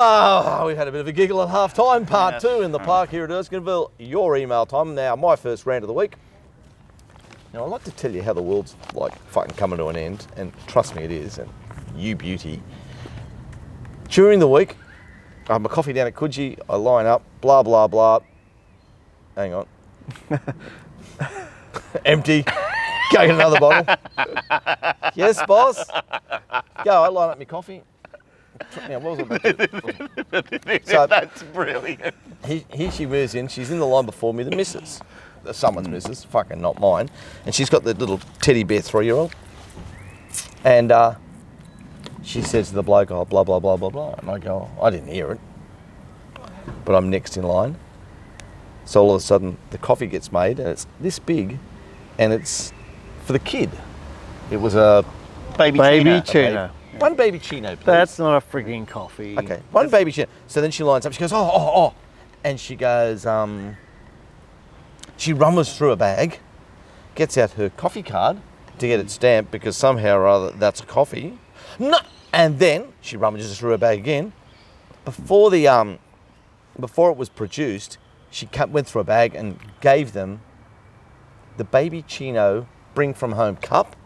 Oh, we had a bit of a giggle at half time, part two in the park here at Erskineville. Your email time now, my first rant of the week. Now, I'd like to tell you how the world's like fucking coming to an end, and trust me, it is, and you beauty. During the week, I have my coffee down at Coogee, I line up, blah, blah, blah. Hang on. Empty. Go get another bottle. Yes, boss. Go, I line up my coffee. Now, what was I about to... So, that's brilliant. Here she moves in. She's in the line before me, the missus. Someone's missus, fucking not mine. And she's got the little teddy bear 3-year-old. And she says to the bloke, oh, blah, blah, blah, blah, blah. And I go, oh, I didn't hear it. But I'm next in line. So all of a sudden, the coffee gets made, and it's this big, and it's for the kid. It was a... Baby tuna. One baby chino, please. That's not a frigging coffee. Okay, one baby chino. So then she lines up, she goes, oh. And she goes, she rumbles through a bag, gets out her coffee card to get it stamped because somehow or other that's a coffee. No! And then she rummages through her bag again. Before it was produced, she went through a bag and gave them the baby chino bring from home cup.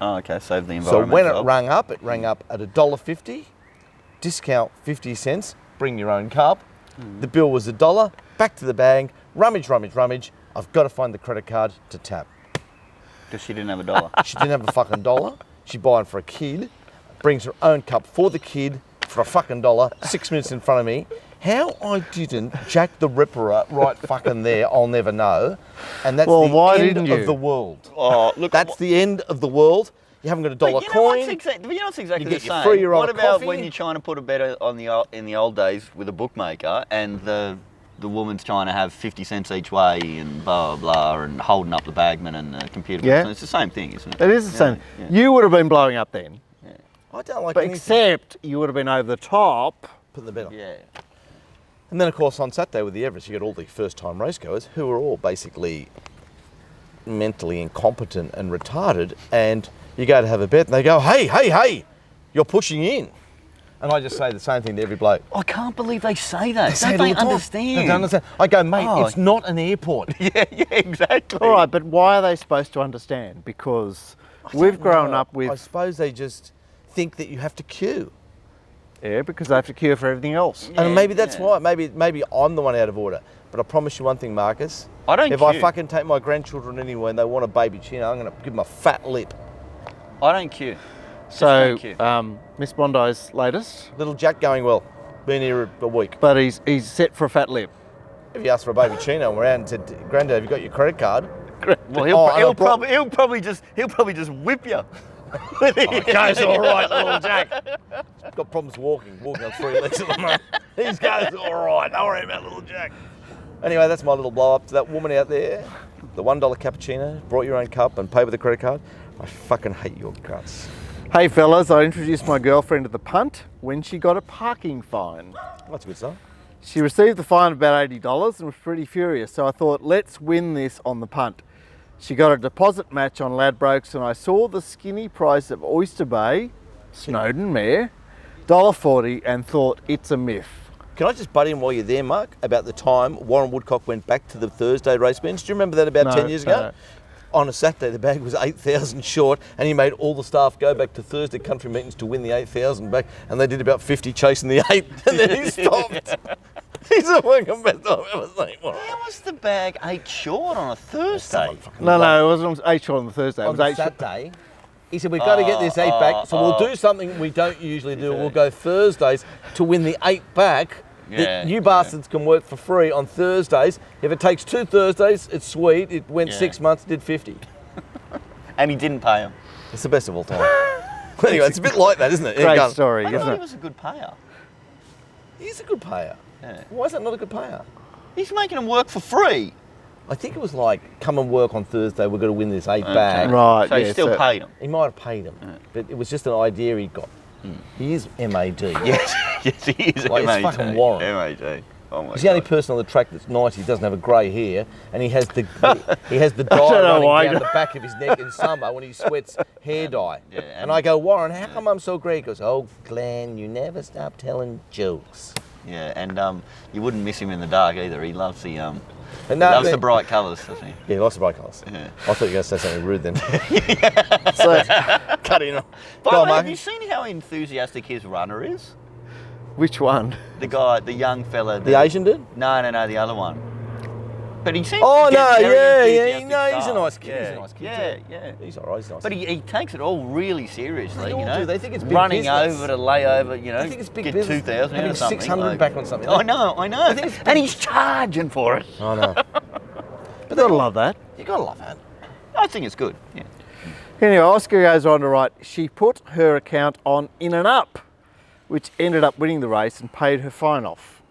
Oh, okay, save the environment. So when it rang up at $1.50, discount 50 cents, bring your own cup. The bill was $1, back to the bag, rummage. I've got to find the credit card to tap. Because she didn't have $1. She didn't have a fucking dollar. She buying for a kid, brings her own cup for the kid for a fucking $1, 6 minutes in front of me. How I didn't jack the ripper right fucking there, I'll never know. And that's the end of the world. Oh, look, that's the end of the world. You haven't got a dollar coin. You know what's exactly you the get your same? 3-year-old What about coffee? when you're trying to put a bet on in the old days with a bookmaker and the woman's trying to have 50 cents each way and blah, blah, blah, and holding up the bagman and the computer. Yeah. It's the same thing, isn't it? It is the same. Yeah. You would have been blowing up then. Yeah. I don't like But anything. except you would have been over the top. Putting the bet on. Yeah. And then, of course, on Saturday with the Everest, you got all the first-time racegoers who are all basically mentally incompetent and retarded, and you go to have a bet, and they go, hey, you're pushing in. And I just say the same thing to every bloke. I can't believe they say that. They say it all Don't the time. understand. They don't understand. I go, mate, it's not an airport. Yeah, exactly. All right, but why are they supposed to understand? Because we've grown up with... I suppose they just think that you have to queue. Yeah, because they have to queue for everything else. Yeah, and maybe that's why. Maybe I'm the one out of order. But I promise you one thing, Marcus. I don't If queue. I fucking take my grandchildren anywhere and they want a baby chino, I'm going to give them a fat lip. I don't queue. So, Just don't queue. Miss Bondi's latest, Little Jack going well. Been here a week. but he's set for a fat lip. If you asked for a baby chino and we're out and said, Granddad, have you got your credit card? Well, Oh, he'll probably just whip you. Goes all right, little Jack. Got problems walking on 3 legs at the moment. He goes all right. Don't worry about little Jack. Anyway, that's my little blow up to that woman out there. The $1 cappuccino, brought your own cup and pay with a credit card. I fucking hate your guts. Hey fellas, I introduced my girlfriend to the punt when she got a parking fine. That's a good stuff. She received the fine of about $80 and was pretty furious, so I thought, let's win this on the punt. She got a deposit match on Ladbrokes and I saw the skinny price of Oyster Bay, Snowdon Mare, $1.40 and thought, it's a myth. Can I just butt in while you're there, Mark, about the time Warren Woodcock went back to the Thursday race bench? Do you remember that about 10 years ago? No. On a Saturday, the bag was 8,000 short, and he made all the staff go back to Thursday country meetings to win the 8,000 back, and they did about 50 chasing the 8, and then he stopped. He's the fucking best I've ever seen. How was the bag 8 short on a Thursday? No, it wasn't 8 short on the Thursday. It On was 8 Saturday, he said, we've got to get this 8 back, so we'll do something we don't usually do. We'll go Thursdays to win the 8 back. That you bastards can work for free on Thursdays. If it takes 2 Thursdays, it's sweet. It went 6 months, did 50. And he didn't pay him. It's the best of all time. Anyway, it's a bit like that, isn't it? Great story, I isn't thought he it? was a good payer. He's a good payer. Yeah. Why is that not a good payer? He's making him work for free. I think it was like, come and work on Thursday, we're going to win this 8 back. Right, So he yeah, still so- paid him. He might have paid him, but it was just an idea he got. He is MAD. Yes, he is Like, it's MAD. fucking Warren. MAD. Oh my He's the only God. person on the track that's 90, doesn't have a grey hair, and he has the dye know why. running down the back of his neck in summer when he sweats hair dye. Yeah, and I go, Warren, how come I'm so grey? He goes, oh, Glenn, you never stop telling jokes. Yeah, and you wouldn't miss him in the dark either. He loves the And he no, loves but- the bright colours, doesn't he? Yeah, lots of bright colours. Yeah. I thought you were going to say something rude then. So, Cut in. By Go the on, way, have Marky. you seen how enthusiastic his runner is? which one? The guy, the young fella. The Asian dude? No, the other one. But he seems Oh, to get no, very yeah, enthusiastic no, he's a style. nice kid. Yeah. He's a nice kid. Yeah. He's all right, he's nice. But he takes it all really seriously, They you all know. do. They think it's big running business. over to lay over, you know. I think it's big get business. 2,000 Having or something. 600 back on something. I know. I think it's And he's charging for it. I know. But gotta love that. You gotta love that. I think it's good. Yeah. Anyway, Oscar goes on to write, she put her account on In and Up, which ended up winning the race and paid her fine off.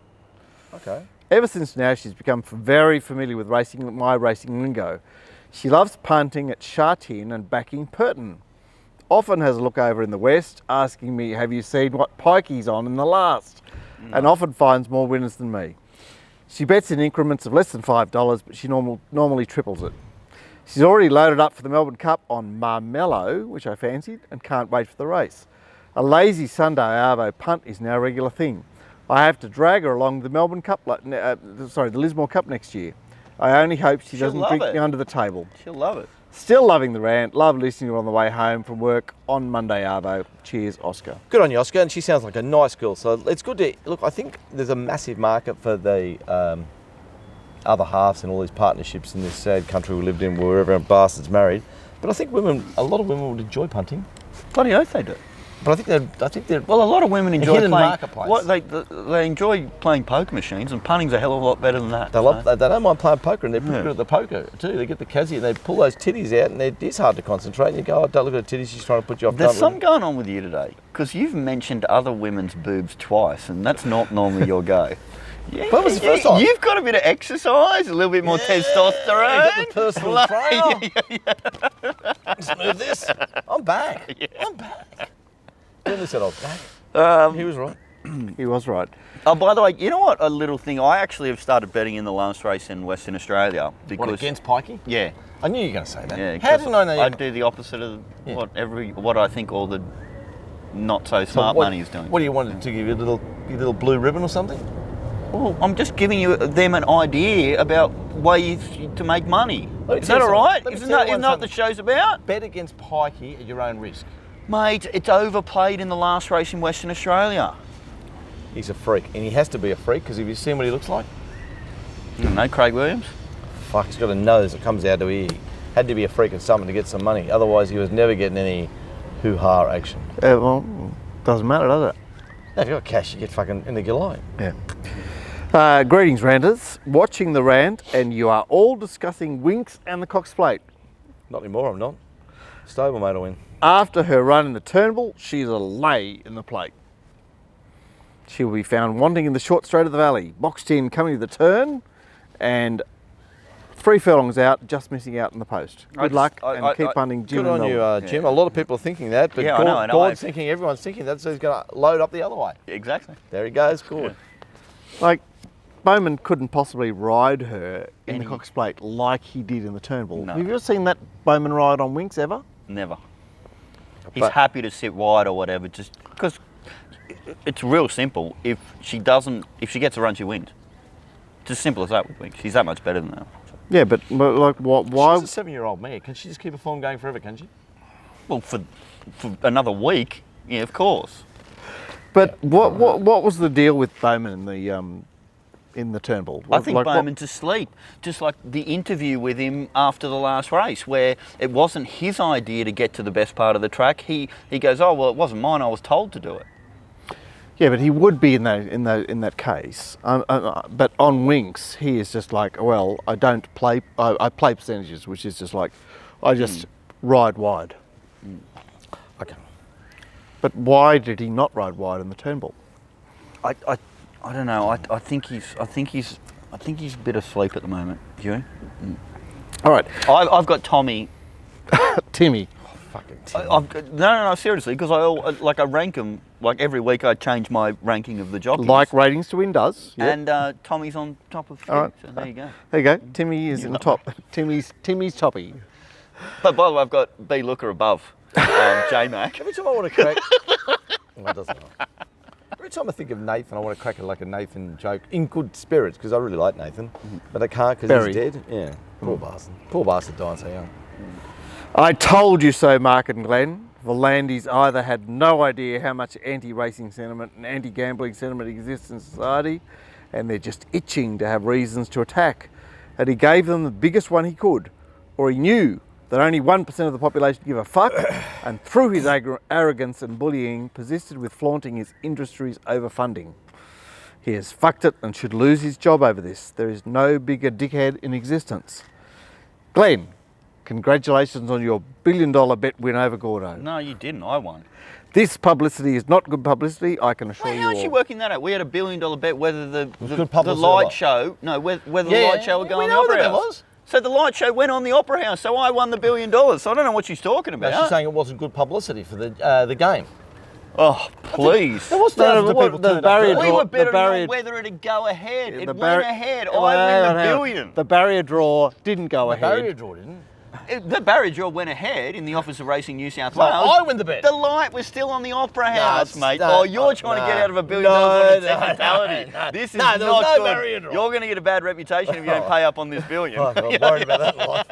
Okay. Ever since now, she's become very familiar with my racing lingo. She loves punting at Shartin and backing Purton. Often has a look over in the west, asking me, have you seen what pike he's on in the last? And often finds more winners than me. She bets in increments of less than $5, but she normally triples it. She's already loaded up for the Melbourne Cup on Marmello, which I fancied, and can't wait for the race. A lazy Sunday Arvo punt is now a regular thing. I have to drag her along the Melbourne Cup, the Lismore Cup next year. I only hope she She'll doesn't love drink it. me under the table. She'll love it. Still loving the rant. Love listening to her on the way home from work on Monday Arvo. Cheers, Oscar. Good on you, Oscar. And she sounds like a nice girl. So it's good to look. I think there's a massive market for the other halves and all these partnerships in this sad country we lived in, where everyone bastards married. But I think a lot of women would enjoy punting. Bloody oath they do. But I think they're Well, a lot of women enjoy hidden playing. marketplace. What they enjoy playing poker machines, and punting's a hell of a lot better than that. They don't mind playing poker, and they're pretty good at the poker too. They get the cassie, they pull those titties out, and it is hard to concentrate. And you go, oh, don't look at the titties, she's trying to put you off. There's Don't some look. going on with you today, because you've mentioned other women's boobs twice, and that's not normally your go. Yeah, When was the first time? You've got a bit of exercise, a little bit more testosterone. You got the personal trainer. Let's move this. I'm back. I'm back. When said I was back. He was right. He was right. Oh, by the way, you know what? A little thing. I actually have started betting in the last race in Western Australia because What, against Pikey? yeah, I knew you were going to say that. yeah. How 'cause didn't I know you? I do the opposite of Yeah. what I think all the not so smart what, money is doing. What do you want to give you your little blue ribbon or something? Well, I'm just giving them an idea about ways to make money. Let me Is tell that you all right? something. Let me Isn't tell that, you isn't that what something. the show's about? Bet against Pikey at your own risk. Mate, it's overplayed in the last race in Western Australia. He's a freak, and he has to be a freak because have you seen what he looks like? No, Craig Williams? Fuck, he's got a nose that comes out to ear. Had to be a freak of something to get some money. Otherwise, he was never getting any hoo-ha action. Well, doesn't matter, does it? Now, if you've got cash, you get fucking in the Gillette. Yeah. Greetings, ranters. Watching the rant, and you are all discussing Winks and the Cox Plate. Not anymore, I'm not. Stablemate will win. After her run in the Turnbull, she's a lay in the plate. She will be found wanting in the short straight of the valley, boxed in coming to the turn, and 3 furlongs out, just missing out in the post. Good luck, and keep punting Jim. Good on you, Jim. A lot of people are thinking that, but Yeah, I know. Gordon's thinking, everyone's thinking that, so he's going to load up the other way. Exactly. There he goes, Gordon. Like, Bowman couldn't possibly ride her in Any- the Cox Plate like he did in the Turnbull. No. Have you ever seen that Bowman ride on Winks ever? Never. He's But- happy to sit wide or whatever, just because it's real simple. If she gets a run, she wins. It's as simple as that with Winks. She's that much better than that. Yeah, but like, why? She's a 7-year-old mare. Can she just keep a form going forever, can she? Well, for another week, yeah, of course. But what was the deal with Bowman in the Turnbull? I think Like, what- Bowman's asleep. Just like the interview with him after the last race, where it wasn't his idea to get to the best part of the track. He goes, oh well, it wasn't mine. I was told to do it. Yeah, but he would be in that case. But on Winks, he is just like, well, I don't play. I play percentages, which is just like, I just ride wide. Okay. But why did he not ride wide in the Turnbull? I don't know. I think he's a bit asleep at the moment. You? All right, I've got Tommy. Timmy. Fucking Tim. No, seriously, because I rank them, like every week I change my ranking of the jockeys. Like ratings to win does. Yep. And Tommy's on top of three, All right. so there you go. There you go. Timmy is in top. Timmy's toppy. But by the way, I've got B Looker above J-Mac. Every time I want to crack... well, it doesn't matter. Every time I think of Nathan, I want to crack like a Nathan joke in good spirits, because I really like Nathan. But I can't because he's dead. Yeah, poor bastard. Poor bastard dying so young. I told you so, Mark and Glenn. The Landys either had no idea how much anti-racing sentiment and anti-gambling sentiment exists in society, and they're just itching to have reasons to attack. And he gave them the biggest one he could, or he knew that only 1% of the population give a fuck, and through his arrogance and bullying, persisted with flaunting his industry's overfunding. He has fucked it and should lose his job over this. There is no bigger dickhead in existence. Glenn, congratulations on your $1 billion bet win over Gordo. No, you didn't. I won. This publicity is not good publicity, I can assure Well, you how's she all. working that out? We had a $1 billion bet whether the good publicity light what? show, no, whether the light show would go we on the know Opera that it House. was. So the light show went on the Opera House, so I won the $1 billion. So I don't know what she's talking about. No, she's saying it wasn't good publicity for the game. Oh, please. There was thousands of people turned up. We were betting on whether it'd go ahead. It went ahead. I win the billion. The barrier draw didn't go The ahead. barrier draw didn't. The barrier draw went ahead in the Office of Racing New South Well, Wales. I win the bet. The light was still on the Opera House, it's- mate. no, Oh, you're trying to get out of $1 billion on a technicality. This is No, not there was no good. barrier draw. You're going to get a bad reputation if you don't pay up on this billion. Oh, I'm worried about that life.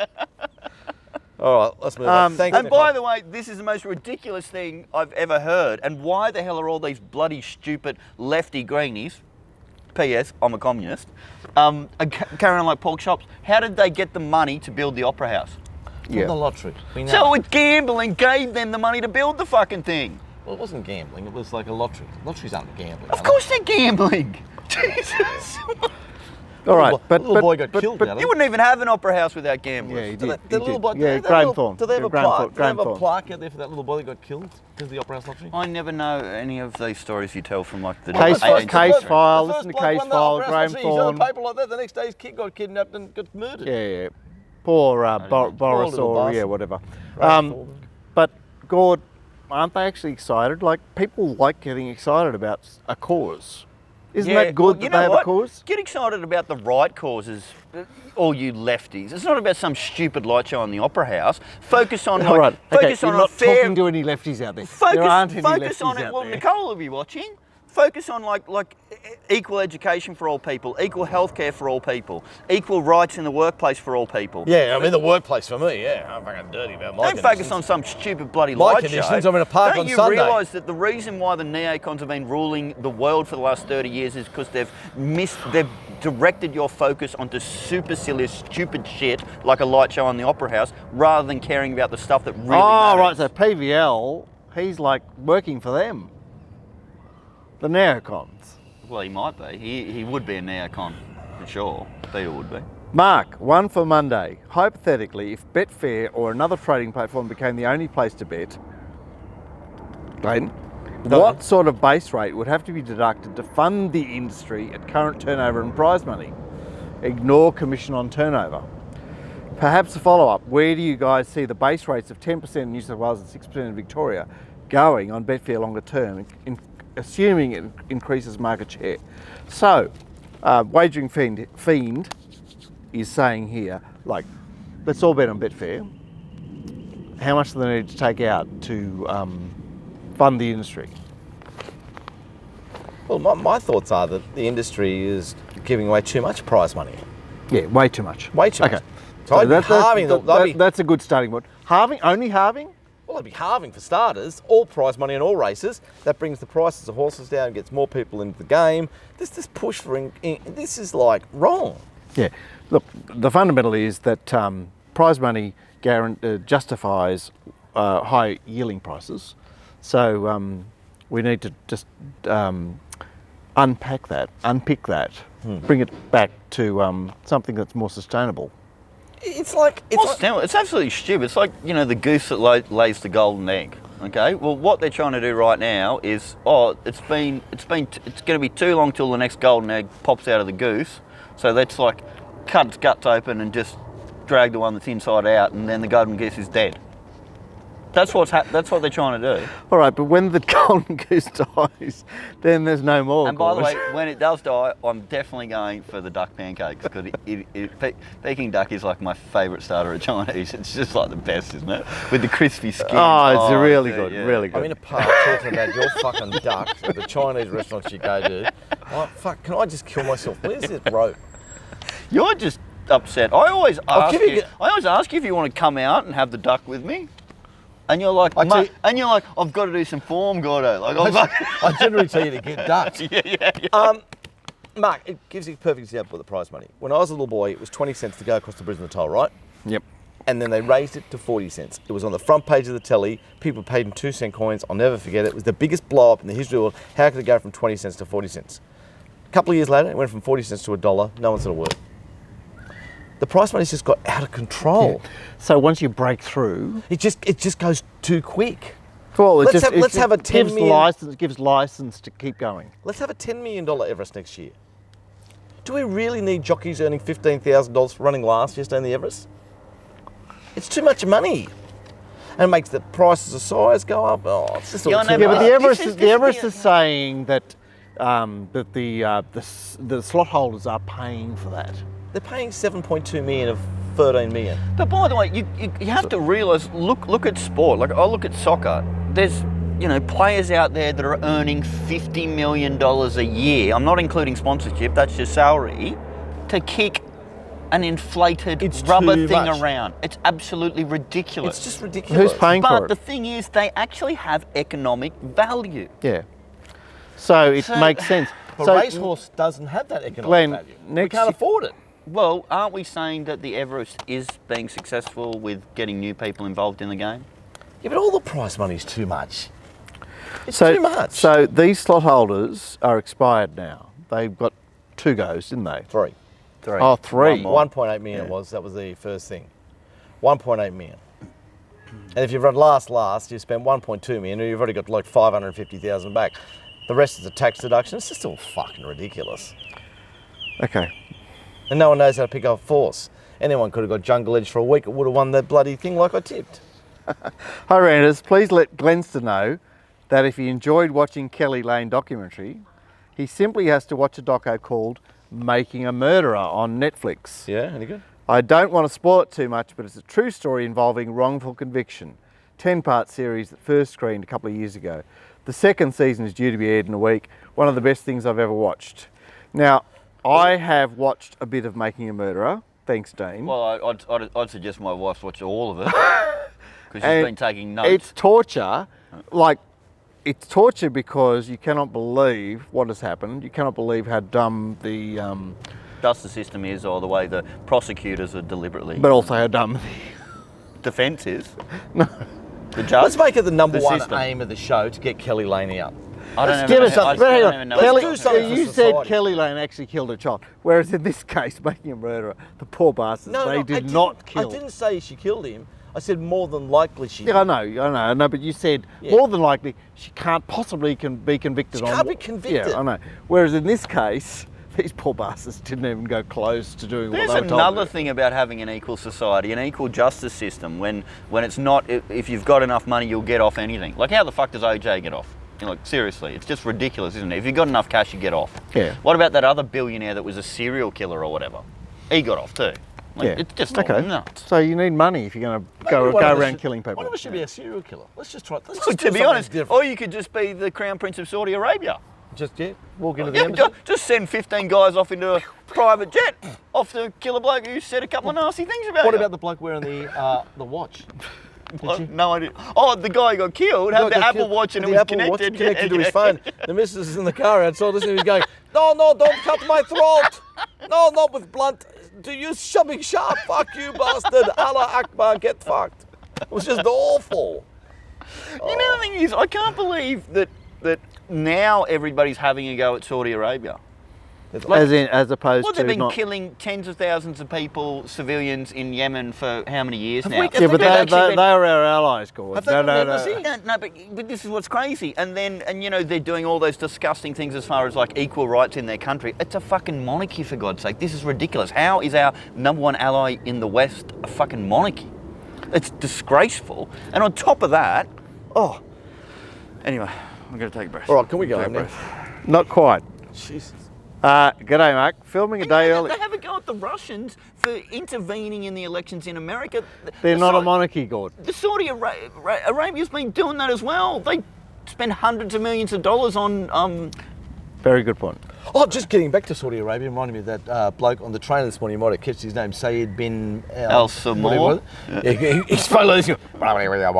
All right, let's move on. Thanks, And by the way, this is the most ridiculous thing I've ever heard. And why the hell are all these bloody stupid lefty greenies, P.S. I'm a communist, carrying on like pork chops? How did they get the money to build the Opera House? the lottery. We know. So gambling gave them the money to build the fucking thing. Well, it wasn't gambling. It was like a lottery. Lotteries aren't gambling. Of course they're gambling. Jesus. All right, The little boy got killed. You wouldn't even have an Opera House without gamblers. Yeah, he The did. little boy. Yeah, do they Graham have a- Thorne. Do they have a Graham plaque? Thorne- Do they have Graham a Thorne. plaque out there for that little boy that got killed because of the Opera House lottery? I never know any of these stories you tell from like the Case eight- case eight- file, The listen to first bloke case won the file, Opera House Graham lottery. He's on Thorne. a paper like that. The next day his kid got kidnapped and got murdered. Yeah. Poor Boris little or bastard. whatever. Graham Thorne. But Gord, aren't they actually excited? Like, people like getting excited about a cause. Isn't that good well, that you they know have what? a cause? Get excited about the right causes, all you lefties. It's not about some stupid light show on the Opera House. Focus on All right, focus okay, on you're a not fair. talking to any lefties out there. There aren't any Focus lefties on it. out Well, there. Nicole will be watching. Focus on like equal education for all people, equal healthcare for all people, equal rights in the workplace for all people. Yeah, I'm in the workplace for me. Yeah, I'm fucking dirty about my Don't focus on some stupid bloody My light conditions, show. I'm in a park Don't on you Sunday. realise that the reason why the neocons have been ruling the world for the last 30 years is because they've directed your focus onto super silly, stupid shit like a light show on the Opera House, rather than caring about the stuff that really Oh, right, matters. so PVL, he's like working for them. The neocons. Well, he might be. He would be a neocon for sure. Peter would be. Mark, one for Monday. Hypothetically, if Betfair or another trading platform became the only place to bet, Glenn, what sort of base rate would have to be deducted to fund the industry at current turnover and prize money? Ignore commission on turnover. Perhaps a follow-up, where do you guys see the base rates of 10% in New South Wales and 6% in Victoria going on Betfair longer term, assuming it increases market share? So, Wagering Fiend is saying here, like, let's all bet on Betfair. How much do they need to take out to fund the industry? Well, my thoughts are that the industry is giving away too much prize money. Yeah, way too much. Way too much. Okay. So I'd be halving That's a good starting point. Halving? Only halving? Well, I'd be halving for starters, all prize money in all races. That brings the prices of horses down, gets more people into the game. This push for this is like wrong. Yeah. Look, the fundamental is that prize money justifies high yielding prices. So we need to just unpick that, bring it back to something that's more sustainable. It's like It's absolutely stupid. It's like, you know, the goose that lays the golden egg. Okay. Well, what they're trying to do right now is, it's going to be too long till the next golden egg pops out of the goose. So let's like cut its guts open and just drag the one that's inside out, and then the golden goose is dead. That's what they're trying to do. All right, but when the golden goose dies, then there's no more. And by the way, when it does die, I'm definitely going for the duck pancakes because Peking duck is like my favourite starter of Chinese. It's just like the best, isn't it? With the crispy skin. Oh, it's really yeah, good, yeah. really good. I'm in a park talking about your fucking duck at the Chinese restaurants you go to. Oh, fuck, can I just kill myself? Where's this rope? You're just upset. I always ask give you- you. I always ask you if you want to come out and have the duck with me. And you're like, Actually- I've got to do some form, Gordo. Like, I generally tell you to get ducks. yeah. Mark, it gives you a perfect example of the prize money. When I was a little boy, it was 20 cents to go across the bridge on the toll, right? Yep. And then they raised it to 40 cents. It was on the front page of the telly. People paid in 2-cent coins. I'll never forget it. It was the biggest blow up in the history of the world. How could it go from 20 cents to 40 cents? A couple of years later, it went from 40 cents to $1. No one said a word. The price money's just got out of control. So once you break through, It just goes too quick. well, Let's have a 10 gives million gives license to keep going. Let's have a $10 million Everest next year. Do we really need jockeys earning $15,000 for running last year in the Everest? It's too much money. And it makes the prices of size go up. Oh, it's just all Yeah, I too know, Yeah, much. but the Everest, this the Everest is is saying that the slot holders are paying for that. They're paying 7.2 million of 13 million. But by the way, you have to realise, look at sport. Like, I look at soccer. There's, players out there that are earning $50 million a year. I'm not including sponsorship, that's your salary, to kick an inflated It's rubber too thing much. around. It's absolutely ridiculous. It's just ridiculous. Who's paying But for the it? thing is, they actually have economic value. Yeah. So it So- makes sense. But So racehorse doesn't have that economic Glenn, value. We next can't year- afford it. Well, aren't we saying that the Everest is being successful with getting new people involved in the game? Yeah, but all the prize money's too much. It's so, too much. So these slot holders are expired now. They've got 2 goes, didn't they? 3. Oh, 3. One more. 1.8 million it was. That was the first thing. 1.8 million. And if you've run last, you spend 1.2 million, and you've already got like 550,000 back. The rest is a tax deduction. It's just all fucking ridiculous. Okay. And no one knows how to pick up force. Anyone could have got Jungle Edge for a week. It would have won that bloody thing like I tipped. Hi, Ranters. Please let Glenster know that if he enjoyed watching Kelly Lane documentary, he simply has to watch a doco called Making a Murderer on Netflix. Yeah, any good? I don't want to spoil it too much, but it's a true story involving wrongful conviction. 10-part series that first screened a couple of years ago. The second season is due to be aired in a week. One of the best things I've ever watched. Now, I have watched a bit of Making a Murderer. Thanks, Dean. Well, I'd suggest my wife watch all of it because she's And been taking notes. It's torture. It's torture because you cannot believe what has happened. You cannot believe how dumb the, Justice system is, or the way the prosecutors are deliberately. but also how dumb defence is. No. The judge. Let's make it the number The one system. aim of the show to get Kelly Lane out. I don't Give even us know- something. I But hang don't on. even know Kelly, do something for you said society. Kelly Lane actually killed a child, whereas in this case, Making a Murderer, the poor bastards, they I did not kill. I didn't say she killed him. I said more than likely she Yeah, did. I know, but you said Yeah. more than likely she can't possibly be convicted She on. can't be convicted. Yeah, I know. Whereas in this case, these poor bastards didn't even go close to doing There's what they were told. another thing about having an equal society, an equal justice system. When it's not, if you've got enough money, you'll get off anything. Like, how the fuck does OJ get off? Like, seriously, it's just ridiculous, isn't it? If you've got enough cash, you get off. Yeah. What about that other billionaire that was a serial killer or whatever? He got off too. Like, Yeah. It's just all nuts. So you need money if you're going to go around killing people. One of us should be a serial killer. Let's just try. Let's Well, just do to be something honest, different. or you could just be the Crown Prince of Saudi Arabia. Just walk into the Yeah, embassy. just send 15 guys off into a private jet off to kill a bloke who said a couple of nasty things about What you. about the bloke wearing the watch? What? No idea. Oh, the guy who got killed had the Apple Watch and it the was Apple Watch connected. connected to his Yeah. phone. The missus is in the car outside listening. He's going, no, don't cut my throat. No, not with blunt. Do you shoving sharp? Fuck you, bastard. Allah Akbar, get fucked. It was just awful. You know, the thing is, I can't believe that now everybody's having a go at Saudi Arabia. as opposed Well, to they've been not. killing tens of thousands of people, civilians in Yemen for how many years Have now? we- Yeah, but They've actually they are our allies, Gordon. Have they got an embassy? No, but this is what's crazy. And they're doing all those disgusting things as far as like equal rights in their country. It's a fucking monarchy, for God's sake. This is ridiculous. How is our number one ally in the West a fucking monarchy? It's disgraceful. And on top of that, anyway, I'm going to take a breath. All right, can we go Take a home now? breath. Not quite. Jesus. G'day, Mark. Filming a day early. They have a go at the Russians for intervening in the elections in America. They're not a monarchy, Gord. The Saudi Arabia's been doing that as well. They spend hundreds of millions of dollars on Very good point. Oh, just getting back to Saudi Arabia, reminded me of that bloke on the train this morning. You might have catched his name, Sayed bin Al Samor. He spoke like this. I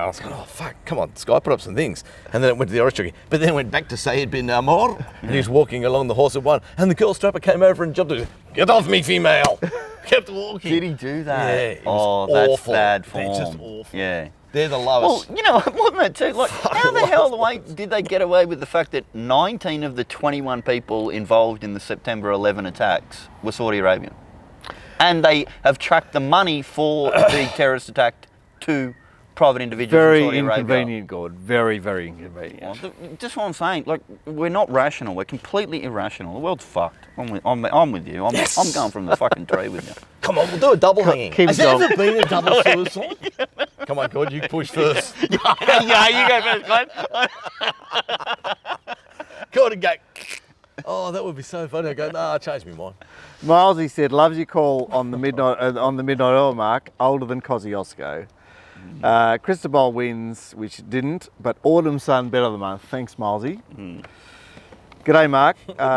was going, oh, fuck, come on, this guy put up some things. And then it went to the orchestra. But then it went back to Sayed bin Amor, and he was walking along the horse of one. And the girl strapper came over and jumped. Get off me, female. Kept walking. Did he do that? Yeah, it oh, was that's awful. bad form. It's just awful. Yeah. They're the lowest. Well, you know, wasn't that too? Like, how the hell did they get away with the fact that 19 of the 21 people involved in the September 11 attacks were Saudi Arabian? And they have tracked the money for the terrorist attack to private individuals in Very Saudi Arabia. inconvenient, Gord. Very, very inconvenient. Well, just what I'm saying, like, we're not rational. We're completely irrational. The world's fucked. I'm with you. I'm going from the fucking tree with you. Come on, we'll do a double hanging. keep Has there going. ever been a double suicide? Come on, God, you push first. Yeah, you go first, Glenn. God, and go. Oh, that would be so funny. I go, nah, change me mind. Milesy said, loves your call on the midnight oil, Mark. Older than Kosciuszko. Cristobal wins, which didn't, but Autumn Sun better of the month. Thanks, Milesy. G'day, Mark.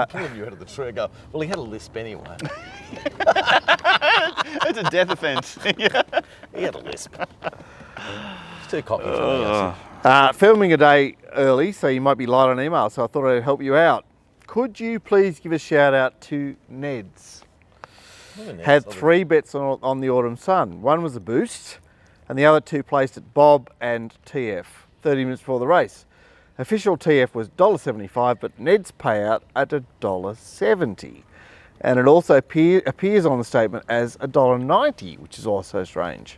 Pulling you out of the tree, I go, well, he had a lisp anyway. It's a death offence. He had a lisp. It's too cocky for me. Filming a day early, so you might be light on email, so I thought I'd help you out. Could you please give a shout out to Ned's? Had 3 bets on the Autumn Sun. One was a boost, and the other 2 placed at Bob and TF, 30 minutes before the race. Official TF was $1.75, but Ned's payout at $1.70. And it also appears on the statement as $1.90, which is also strange.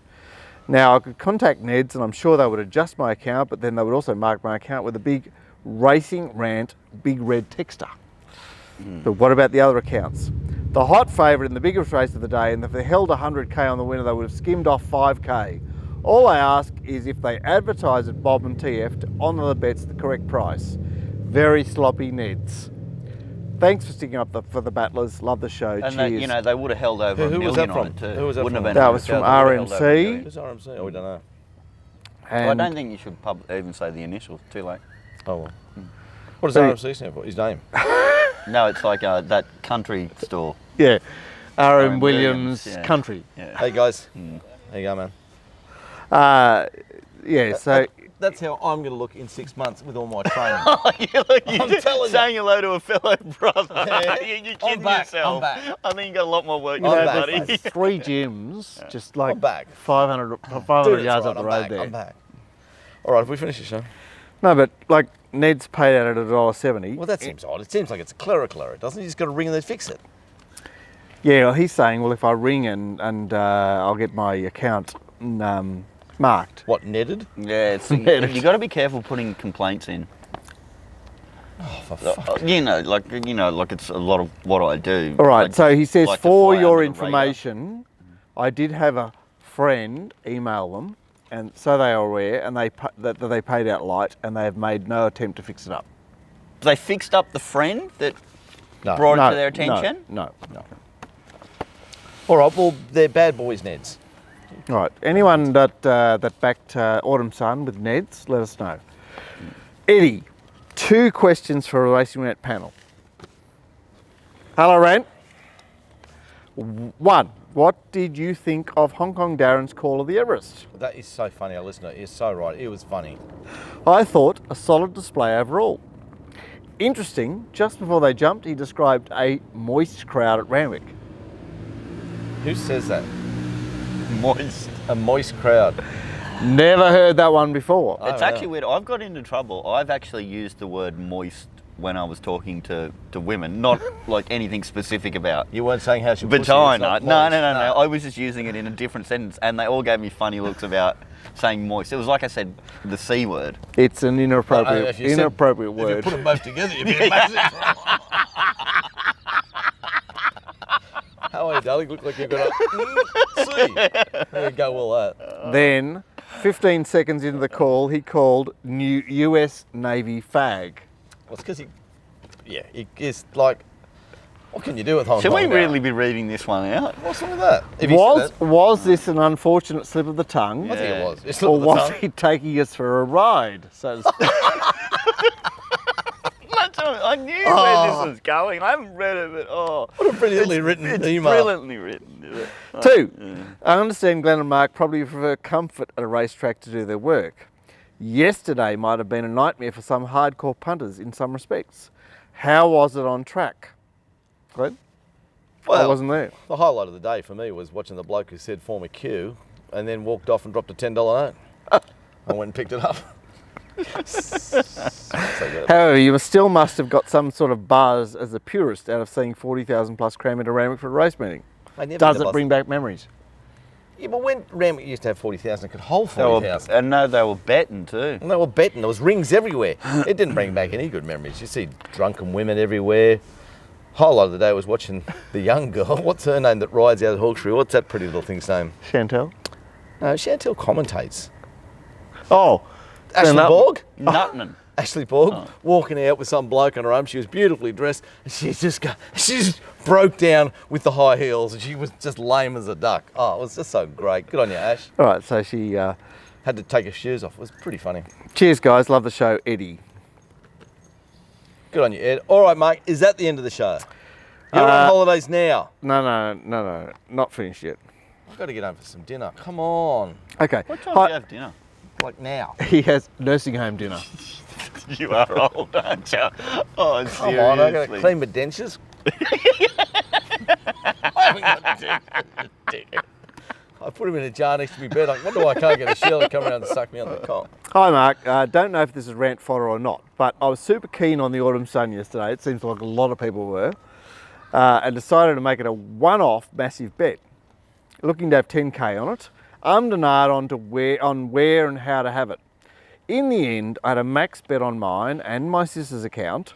Now, I could contact Ned's and I'm sure they would adjust my account, but then they would also mark my account with a big Racing Rant big red texter. But what about the other accounts? The hot favourite in the biggest race of the day, and if they held 100k on the winner, they would have skimmed off 5k. All I ask is if they advertise at Bob and TF to honour the bets at the correct price. Very sloppy Ned's. Thanks for sticking up for the battlers. Love the show. And Cheers. they, you know, they would have held over Who $1 was million that on from? it too. Who was that Wouldn't from? have been That was from 100,000, they would have held over $1 RMC. million. Who's RMC? Oh, we don't know. Well, I And don't think you should even say the initials. Too late. Oh, well. What does RMC stand for? His name? No, it's like that country store. yeah, RM RM Williams yeah. Country. Yeah. Hey, guys. There you go, man. Yeah, so That's how I'm going to look in 6 months with all my training. I'm telling you. saying hello to a fellow brother. Yeah. You're I'm kidding back, yourself. I'm back. I think you got a lot more work to you do, know, back. buddy. there's 3 gyms, just like I'm back. 500 Dude, yards that's up the right, road I'm back. there. I'm back. All right, have we finished the show? No, but like Ned's paid out at $1.70. Well, that seems odd. It seems like it's a clerical error, doesn't it? You just got to ring and they fix it. Yeah, well, he's saying, well, if I ring and I'll get my account marked. What, netted? Yeah, you got to be careful putting complaints in. Oh, for fuck. You know, like it's a lot of what I do. All right, Like, so he says, like to for fly your under the radar. information, I did have a friend email them, and so they are aware, and that they paid out light, and they have made no attempt to fix it up. They fixed up the friend that No. brought No, it to their attention. No. All right, well, they're bad boys, Neds. All right, anyone that backed Autumn Sun with Ned's, let us know. Eddie, 2 questions for a Racing Rant panel. Hello, Rant. 1, what did you think of Hong Kong Darren's call of the Everest? That is so funny. I listened to it. You're so right. It was funny. I thought a solid display overall. Interesting, just before they jumped, he described a moist crowd at Randwick. Who says that? Moist. A moist crowd. Never heard that one before. Oh, It's actually weird. I've got into trouble. I've actually used the word moist when I was talking to women, not like anything specific about You weren't saying how she pussy is vagina. not No. moist. I was just using it in a different sentence, and they all gave me funny looks about saying moist. It was like I said the C word. It's an inappropriate, If you said- inappropriate If you word. put them both together, you'd be in massive trouble. How are you, darling? Look like you've got a C. There you go, all that. Then, 15 seconds into the call, he called new US Navy fag. Well, it's because he is like, what can you do with Hong Should Kong? we now? really be reading this one out? What's wrong with that? If he said that, Was this an unfortunate slip of the tongue? I think it was. It's Or the was tongue. he taking us for a ride? So to speak? I knew where this was going. I haven't read it, but What a brilliantly written it's email. brilliantly written. Is it? 2, I understand Glenn and Mark probably prefer comfort at a racetrack to do their work. Yesterday might have been a nightmare for some hardcore punters in some respects. How was it on track? Glenn? I Well, wasn't there. the highlight of the day for me was watching the bloke who said form a queue and then walked off and dropped a $10 note. I went and picked it up. So good. However, you still must have got some sort of buzz as a purist out of seeing 40,000 plus cram into Randwick for a race meeting. I never Does did it the bring back memories? Yeah, but when Randwick used to have 40,000, it could hold They were, 40,000. and no, they were betting too. And they were betting. There was rings everywhere. It didn't bring back any good memories. You see drunken women everywhere. Highlight of the day was watching the young girl. What's her name that rides out of Hawkesbury? What's that pretty little thing's name? Chantel? Chantel commentates. Oh, Ashley Nutman. Borg? Nutman. Ashley Borg walking out with some bloke on her arm. She was beautifully dressed, and she just broke down with the high heels, and she was just lame as a duck. Oh, it was just so great. Good on you, Ash. all right, so she... Had to take her shoes off. It was pretty funny. cheers, guys. Love the show. Eddie. Good on you, Ed. All right, mate. Is that the end of the show? You're on holidays now. No. Not finished yet. I've got to get home for some dinner. Come on. Okay. What time do you have dinner? Like now. He has nursing home dinner. You are old, aren't you? Oh, seriously. Come on, I've got to clean my dentures. I haven't got dentures. I put him in a jar next to my bed. I wonder why I can't get a Sheila to come around and suck me on the cock. Hi, Mark. Don't know if this is rant fodder or not, but I was super keen on the Autumn Sun yesterday. It seems like a lot of people were. And decided to make it a one-off massive bet. Looking to have 10K on it. Ummed and ahed on where and how to have it. In the end, I had a max bet on mine and my sister's account,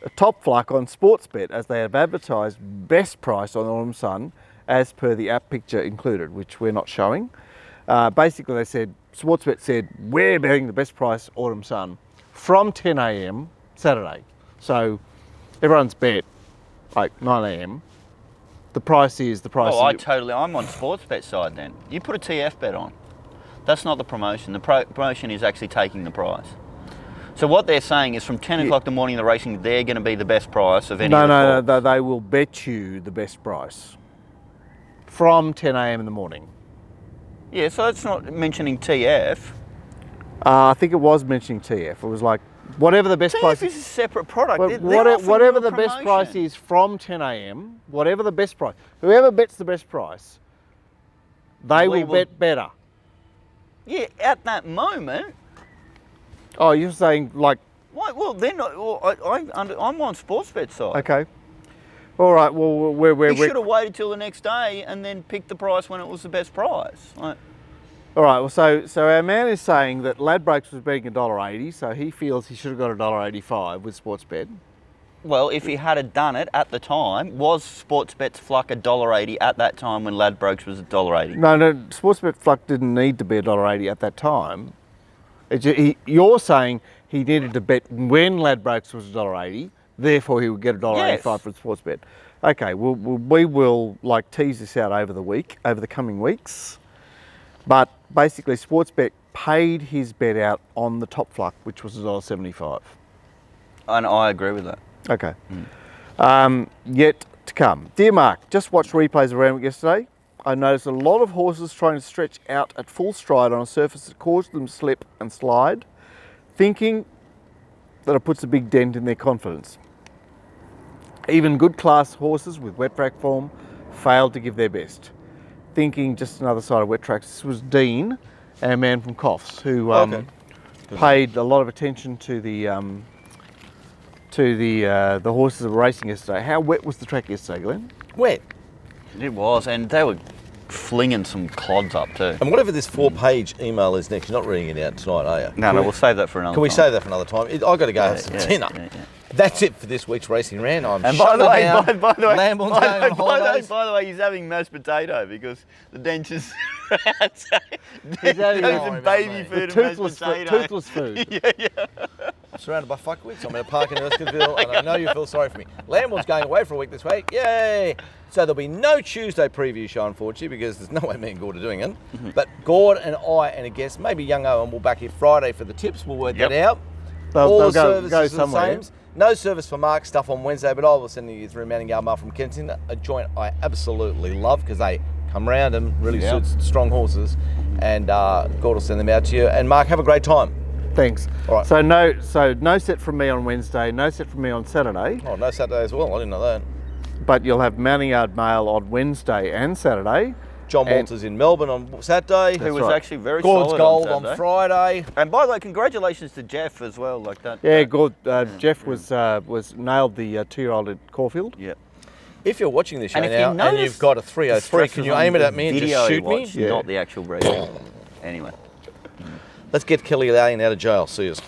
a top fluck on Sportsbet, as they have advertised best price on Autumn Sun as per the app picture included, which we're not showing. Basically, they said, Sportsbet said, we're betting the best price Autumn Sun from 10 a.m. Saturday. So everyone's bet like 9 a.m. The price is the price. Oh, I'm on Sportsbet side then. You put a TF bet on. That's not the promotion. The promotion is actually taking the price. So what they're saying is from 10 o'clock in the morning of the racing, they're going to be the best price of any of the No, they will bet you the best price from 10 a.m. in the morning. Yeah, so it's not mentioning TF. I think it was mentioning TF. It was like, whatever the best TF price is a separate product. Well, They're offering whatever you a the best promotion. price is from 10 a.m., whatever the best price, whoever bets the best price, they We will will- bet better. Yeah, at that moment. Oh, you're saying like, Well, they're not. Well, I'm on Sportsbet side. okay. All right, well, We we're should have waited till the next day and then picked the price when it was the best price. Like, all right, well, so our man is saying that Ladbrokes was betting $1.80, so he feels he should have got $1.85 with Sportsbet. well, if he had done it at the time, was Sportsbet's fluck $1.80 at that time when Ladbrokes was $1.80? No, Sportsbet Fluck didn't need to be $1.80 at that time. You're saying he needed to bet when Ladbrokes was $1.80, therefore he would get $1.85 Yes. from Sportsbet. Okay, well, we will like tease this out over the coming weeks. But basically, Sportsbet paid his bet out on the top fluck, which was $1.75. And I agree with that. Okay. Yet to come. Dear Mark, just watched replays of Rant yesterday. I noticed a lot of horses trying to stretch out at full stride on a surface that caused them slip and slide, thinking that it puts a big dent in their confidence. Even good class horses with wet track form failed to give their best. Thinking just another side of wet tracks. This was Dean, our man from Coffs, who paid a lot of attention to the horses that were racing yesterday. How wet was the track yesterday, Glenn? Wet. It was, and they were flinging some clods up too. And whatever this 4-page email is next, you're not reading it out tonight, are you? No, we'll save that for another Can we time. save that for another time? I've got to go have some dinner. yeah. That's it for this week's racing rant. I'm And by the shutting way, down. by the way, Lamborn's going on holidays. by the way, he's having mashed potato because the dentures He's having some baby me. food and toothless, mashed potato. toothless food. I'm surrounded by fuckwits. I'm in a park in Erskineville, and I know you feel sorry for me. Lamborn's going away for a week this week. Yay! So there'll be no Tuesday preview show, unfortunately, because there's no way me and Gord are doing it. But Gord and I and a guest, maybe young Owen, will back here Friday for the tips. We'll work that out. They'll All the go services are the somewhere. same. No service for Mark stuff on Wednesday, but I will send you through Manning Yard Mile from Kensington, a joint I absolutely love because they come round and really suits strong horses. And Gord will send them out to you. And Mark, have a great time. Thanks. All right. So no set from me on Wednesday, no set from me on Saturday, Oh, no Saturday as well. I didn't know that. but you'll have Mounting Yard Mail on Wednesday and Saturday. John And- Walters in Melbourne on Saturday. Who was right. actually very Gord's solid gold on on Saturday. Friday. And by the way, congratulations to Jeff as well. Like that. Yeah, good. Jeff was nailed the 2-year-old at Caulfield. Yeah. If you're watching this show And if now you and notice you've got a the 303, can you stresses aim on it at the me and video just you shoot me? watched, Yeah. Not the actual race. Anyway. Let's get Kelly Lane out of jail. See us.